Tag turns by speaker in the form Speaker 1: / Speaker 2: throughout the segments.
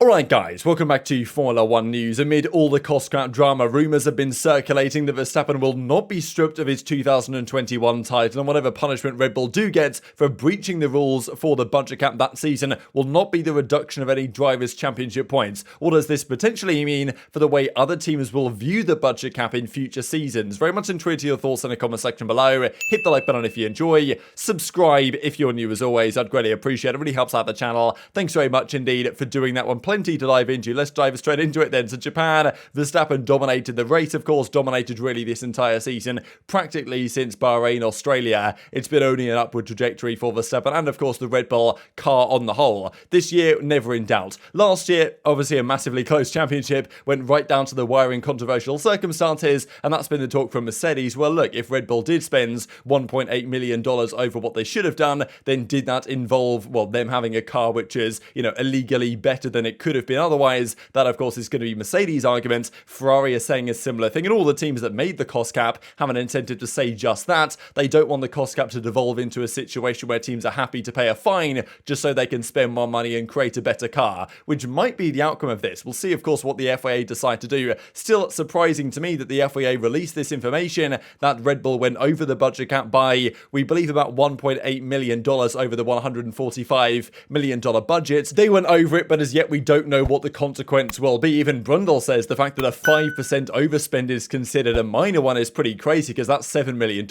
Speaker 1: Alright guys, welcome back to Formula 1 news. Amid all the cost cap drama, rumours have been circulating that Verstappen will not be stripped of his 2021 title, and whatever punishment Red Bull do get for breaching the rules for the budget cap that season will not be the reduction of any drivers' championship points. What does this potentially mean for the way other teams will view the budget cap in future seasons? Very much intrigued to your thoughts in the comment section below. Hit the like button if you enjoy. Subscribe if you're new as always. I'd greatly appreciate it. It really helps out the channel. Thanks very much indeed for doing that one. Plenty to dive into. Let's dive straight into it then. So Japan, Verstappen dominated the race, of course, dominated really this entire season, practically since Bahrain, Australia. It's been only an upward trajectory for Verstappen and, of course, the Red Bull car on the whole. This year, never in doubt. Last year, obviously a massively close championship, went right down to the wire in controversial circumstances, and that's been the talk from Mercedes. Well, look, if Red Bull did spend $1.8 million over what they should have done, then did that involve, well, them having a car which is, illegally better than it could have been otherwise? That, of course, is going to be Mercedes' argument. Ferrari is saying a similar thing, and all the teams that made the cost cap have an incentive to say just that. They don't want the cost cap to devolve into a situation where teams are happy to pay a fine just so they can spend more money and create a better car, which might be the outcome of this. We'll see, of course, what the FIA decide to do. Still surprising to me that the FIA released this information that Red Bull went over the budget cap by, we believe, about $1.8 million over the $145 million budget. They went over it, but as yet we don't know what the consequence will be. Even Brundle says the fact that a 5% overspend is considered a minor one is pretty crazy, because that's $7 million.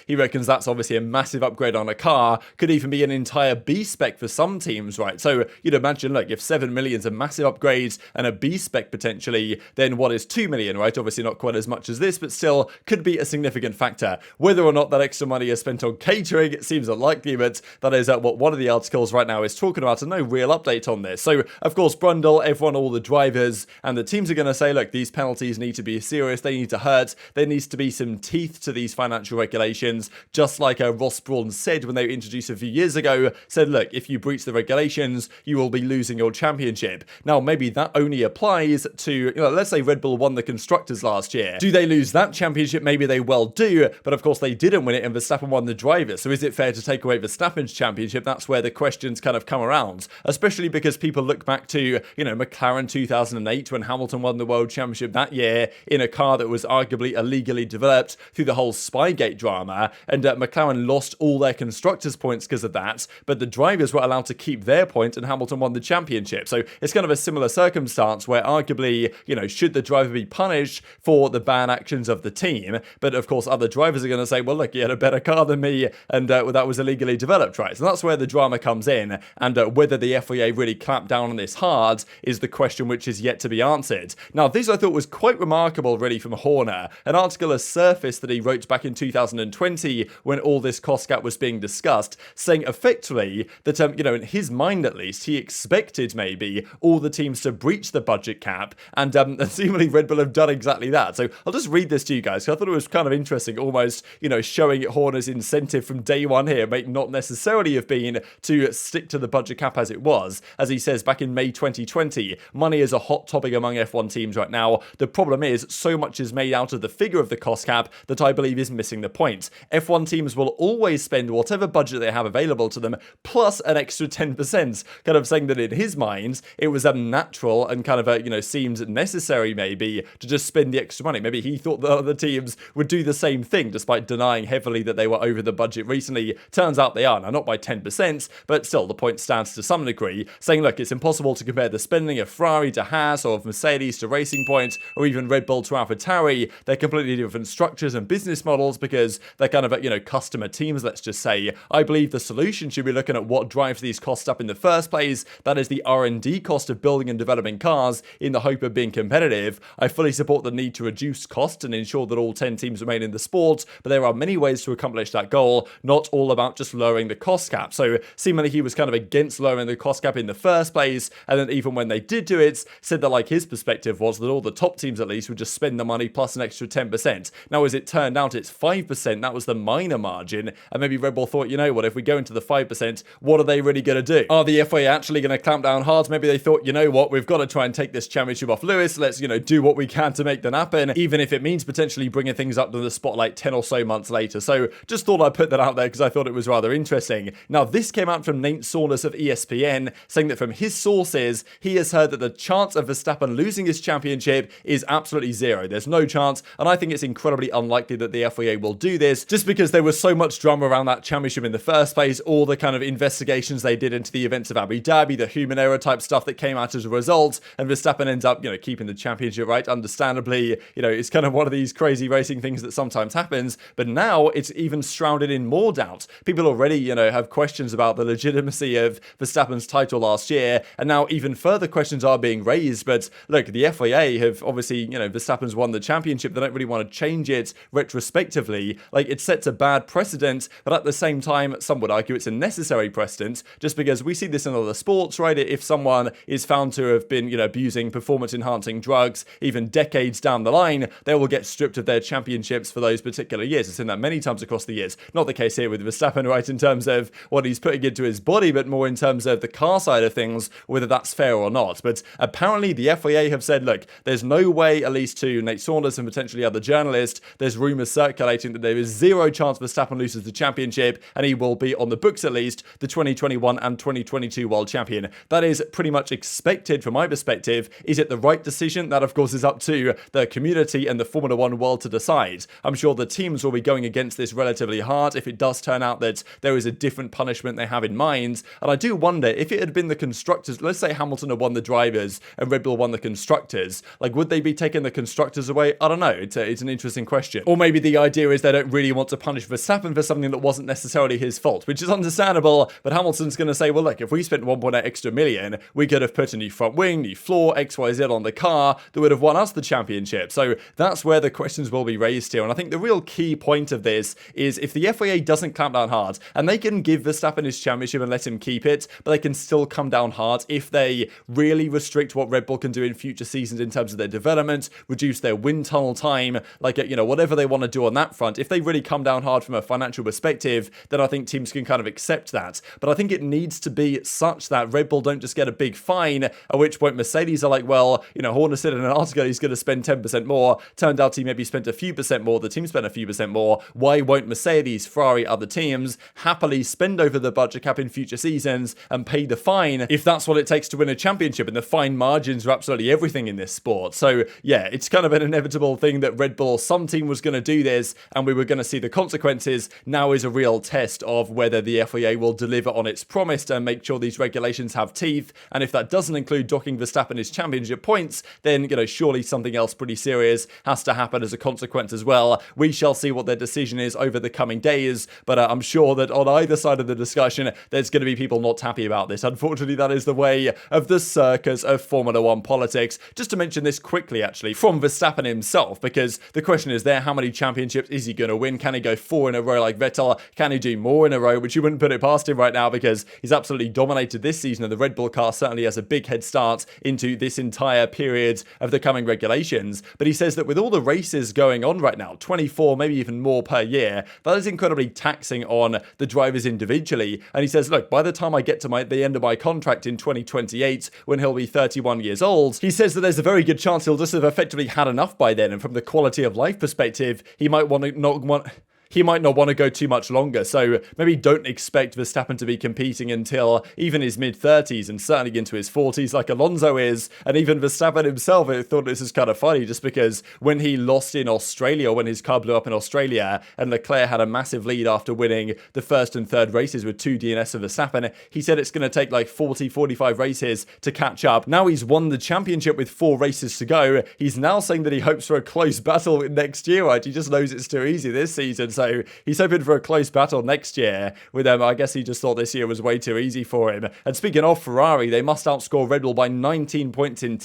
Speaker 1: He reckons that's obviously a massive upgrade on a car, could even be an entire B spec for some teams, right? So you'd imagine, look, if 7 million is a massive upgrade and a B spec potentially, then what is 2 million, right? Obviously not quite as much as this, but still could be a significant factor. Whether or not that extra money is spent on catering, it seems unlikely, but that is what one of the articles right now is talking about, and no real update on this. So, of course, Brundle, everyone, all the drivers and the teams are going to say, look, these penalties need to be serious, they need to hurt, there needs to be some teeth to these financial regulations, just like Ross Brawn said when they were introduced a few years ago, said, look, if you breach the regulations, you will be losing your championship. Now, maybe that only applies to, let's say Red Bull won the Constructors last year. Do they lose that championship? Maybe they well do, but of course they didn't win it and Verstappen won the drivers. So is it fair to take away Verstappen's championship? That's where the questions kind of come around, especially because people look back to, McLaren 2008 when Hamilton won the World Championship that year in a car that was arguably illegally developed through the whole Spygate drama, and McLaren lost all their constructors' points because of that, but the drivers were allowed to keep their points and Hamilton won the championship. So it's kind of a similar circumstance where arguably, should the driver be punished for the bad actions of the team? But of course other drivers are going to say, well, look, you had a better car than me, and that was illegally developed, right? So that's where the drama comes in, and whether the FIA really clamped down on this hard is the question which is yet to be answered. Now, this I thought was quite remarkable really from Horner. An article has surfaced that he wrote back in 2020 when all this cost cap was being discussed, saying effectively that, in his mind at least, he expected maybe all the teams to breach the budget cap, and seemingly Red Bull have done exactly that. So I'll just read this to you guys, because I thought it was kind of interesting, almost, showing Horner's incentive from day one here may not necessarily have been to stick to the budget cap as it was. As he says back in May 2020, money is a hot topic among F1 teams right now. The problem is, so much is made out of the figure of the cost cap that I believe is missing the point. F1 teams will always spend whatever budget they have available to them, plus an extra 10%, kind of saying that in his mind, it was natural and kind of, seemed necessary maybe to just spend the extra money. Maybe he thought the other teams would do the same thing, despite denying heavily that they were over the budget recently. Turns out they are. Now, not by 10%, but still, the point stands to some degree, saying, look, it's impossible to compare the spending of Ferrari to Haas, or of Mercedes to Racing Point, or even Red Bull to Alfa Tauri. They're completely different structures and business models because they're kind of, customer teams, let's just say. I believe the solution should be looking at what drives these costs up in the first place. That is the R&D cost of building and developing cars in the hope of being competitive. I fully support the need to reduce costs and ensure that all 10 teams remain in the sport, but there are many ways to accomplish that goal, not all about just lowering the cost cap. So seemingly he was kind of against lowering the cost cap in the first place, and then even when they did do it, said that his perspective was that all the top teams at least would just spend the money plus an extra 10%. Now, as it turned out, it's 5%. That was the minor margin, and maybe Red Bull thought, what, if we go into the 5%, what are they really going to do? Are the FIA actually going to clamp down hard? Maybe they thought, what, we've got to try and take this championship off Lewis. Let's, do what we can to make that happen, even if it means potentially bringing things up to the spotlight 10 or so months later. So just thought I'd put that out there because I thought it was rather interesting. Now, this came out from Nate Saunders of ESPN, saying that from his sources, is he has heard that the chance of Verstappen losing his championship is absolutely zero. There's no chance, and I think it's incredibly unlikely that the FIA will do this, just because there was so much drama around that championship in the first place, all the kind of investigations they did into the events of Abu Dhabi, the human error type stuff that came out as a result, and Verstappen ends up, keeping the championship, right? Understandably, it's kind of one of these crazy racing things that sometimes happens, but now it's even shrouded in more doubt. People already, have questions about the legitimacy of Verstappen's title last year, and now even further questions are being raised. But look, the FIA have obviously, Verstappen's won the championship. They don't really want to change it retrospectively. Like, it sets a bad precedent, but at the same time, some would argue it's a necessary precedent, just because we see this in other sports, right? If someone is found to have been, abusing performance-enhancing drugs, even decades down the line, they will get stripped of their championships for those particular years. I've seen that many times across the years. Not the case here with Verstappen, right, in terms of what he's putting into his body, but more in terms of the car side of things, whether that's fair or not. But apparently the FIA have said, look, there's no way, at least to Nate Saunders and potentially other journalists, there's rumours circulating that there is zero chance Verstappen loses the championship, and he will be, on the books at least, the 2021 and 2022 world champion. That is pretty much expected from my perspective. Is it the right decision? That, of course, is up to the community and the Formula One world to decide. I'm sure the teams will be going against this relatively hard if it does turn out that there is a different punishment they have in mind. And I do wonder, if it had been the constructors, let's say Hamilton had won the drivers and Red Bull won the constructors, like, would they be taking the constructors away? I don't know. It's an interesting question. Or maybe the idea is they don't really want to punish Verstappen for something that wasn't necessarily his fault, which is understandable, but Hamilton's going to say, well, look, if we spent 1.8 extra million, we could have put a new front wing, new floor, XYZ on the car that would have won us the championship. So that's where the questions will be raised here. And I think the real key point of this is, if the FIA doesn't clamp down hard, and they can give Verstappen his championship and let him keep it, but they can still come down hard if they really restrict what Red Bull can do in future seasons in terms of their development, reduce their wind tunnel time, like, whatever they want to do on that front. If they really come down hard from a financial perspective, then I think teams can kind of accept that. But I think it needs to be such that Red Bull don't just get a big fine, at which point Mercedes are like, well, Horner said in an article he's going to spend 10% more. Turned out he maybe spent a few percent more. The team spent a few percent more. Why won't Mercedes, Ferrari, other teams happily spend over the budget cap in future seasons and pay the fine if that's what it takes to win a championship? And the fine margins are absolutely everything in this sport. So yeah, it's kind of an inevitable thing that Red Bull, some team was going to do this, and we were going to see the consequences. Now is a real test of whether the FIA will deliver on its promise and make sure these regulations have teeth. And if that doesn't include docking Verstappen his championship points, then, surely something else pretty serious has to happen as a consequence as well. We shall see what their decision is over the coming days, but I'm sure that on either side of the discussion, there's going to be people not happy about this. Unfortunately, that is the way of the circus of Formula One politics. Just to mention this quickly, actually, from Verstappen himself, because the question is there, how many championships is he going to win? Can he go 4 in a row like Vettel? Can he do more in a row? Which you wouldn't put it past him right now, because he's absolutely dominated this season, and the Red Bull car certainly has a big head start into this entire period of the coming regulations. But he says that with all the races going on right now, 24, maybe even more per year, that is incredibly taxing on the drivers individually. And he says, look, by the time I get to the end of my contract in 2028, when he'll be 31 years old, he says that there's a very good chance he'll just have effectively had enough by then. And from the quality of life perspective, he might not want to go too much longer. So maybe don't expect Verstappen to be competing until even his mid-30s, and certainly into his 40s like Alonso is. And even Verstappen himself, I thought this is kind of funny, just because when he lost in Australia, when his car blew up in Australia, and Leclerc had a massive lead after winning the first and third races with 2 DNS of Verstappen, he said it's going to take like 40, 45 races to catch up. Now he's won the championship with 4 races to go. He's now saying that he hopes for a close battle next year, right? He just knows it's too easy this season. So he's hoping for a close battle next year with them. I guess he just thought this year was way too easy for him. And speaking of Ferrari, they must outscore Red Bull by 19 points in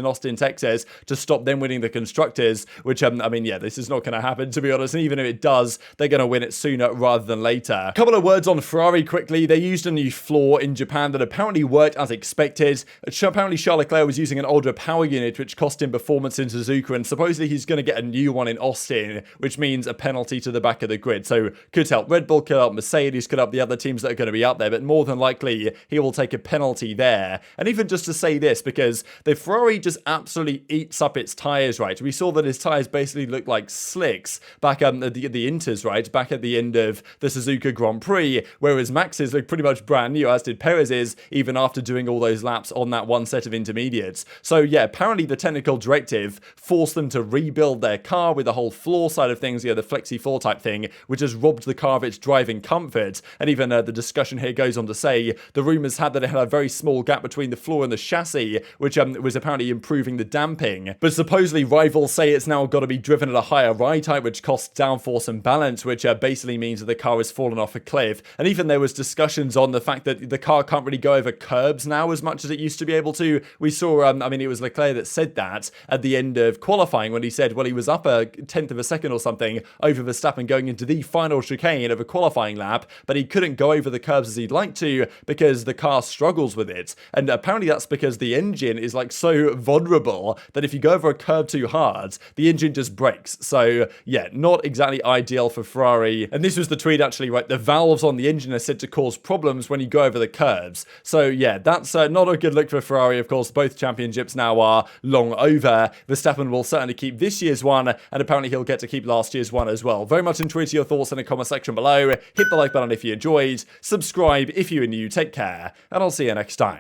Speaker 1: Austin, Texas, to stop them winning the constructors, which, this is not going to happen, to be honest. And even if it does, they're going to win it sooner rather than later. A couple of words on Ferrari quickly. They used a new floor in Japan that apparently worked as expected. Apparently Charles Leclerc was using an older power unit, which cost him performance in Suzuka, and supposedly he's going to get a new one in Austin, which means a penalty to the back back of the grid. So could help Red Bull, could help Mercedes, could help the other teams that are going to be up there, but more than likely he will take a penalty there. And even just to say this, because the Ferrari just absolutely eats up its tyres, right? We saw that his tyres basically looked like slicks back at the Inters, right? Back at the end of the Suzuka Grand Prix, whereas Max's looked pretty much brand new, as did Perez's, even after doing all those laps on that one set of intermediates. So yeah, apparently the technical directive forced them to rebuild their car with the whole floor side of things, the Flexi floor type thing, which has robbed the car of its driving comfort. And even the discussion here goes on to say the rumours had that it had a very small gap between the floor and the chassis, which was apparently improving the damping. But supposedly rivals say it's now got to be driven at a higher ride height, which costs downforce and balance, which basically means that the car has fallen off a cliff. And even there was discussions on the fact that the car can't really go over curbs now as much as it used to be able to. We saw, I mean, it was Leclerc that said that at the end of qualifying when he said, well, he was up a tenth of a second or something over Verstappen going into the final chicane of a qualifying lap, but he couldn't go over the curbs as he'd like to because the car struggles with it. And apparently that's because the engine is like so vulnerable that if you go over a curb too hard, the engine just breaks. So yeah, not exactly ideal for Ferrari. And this was the tweet actually, right? The valves on the engine are said to cause problems when you go over the curbs. So yeah, that's not a good look for Ferrari. Of course, both championships now are long over. Verstappen will certainly keep this year's one, and apparently he'll get to keep last year's one as well. Very much intrigued to your thoughts in the comment section below. Hit the like button if you enjoyed. Subscribe if you are new. Take care, and I'll see you next time.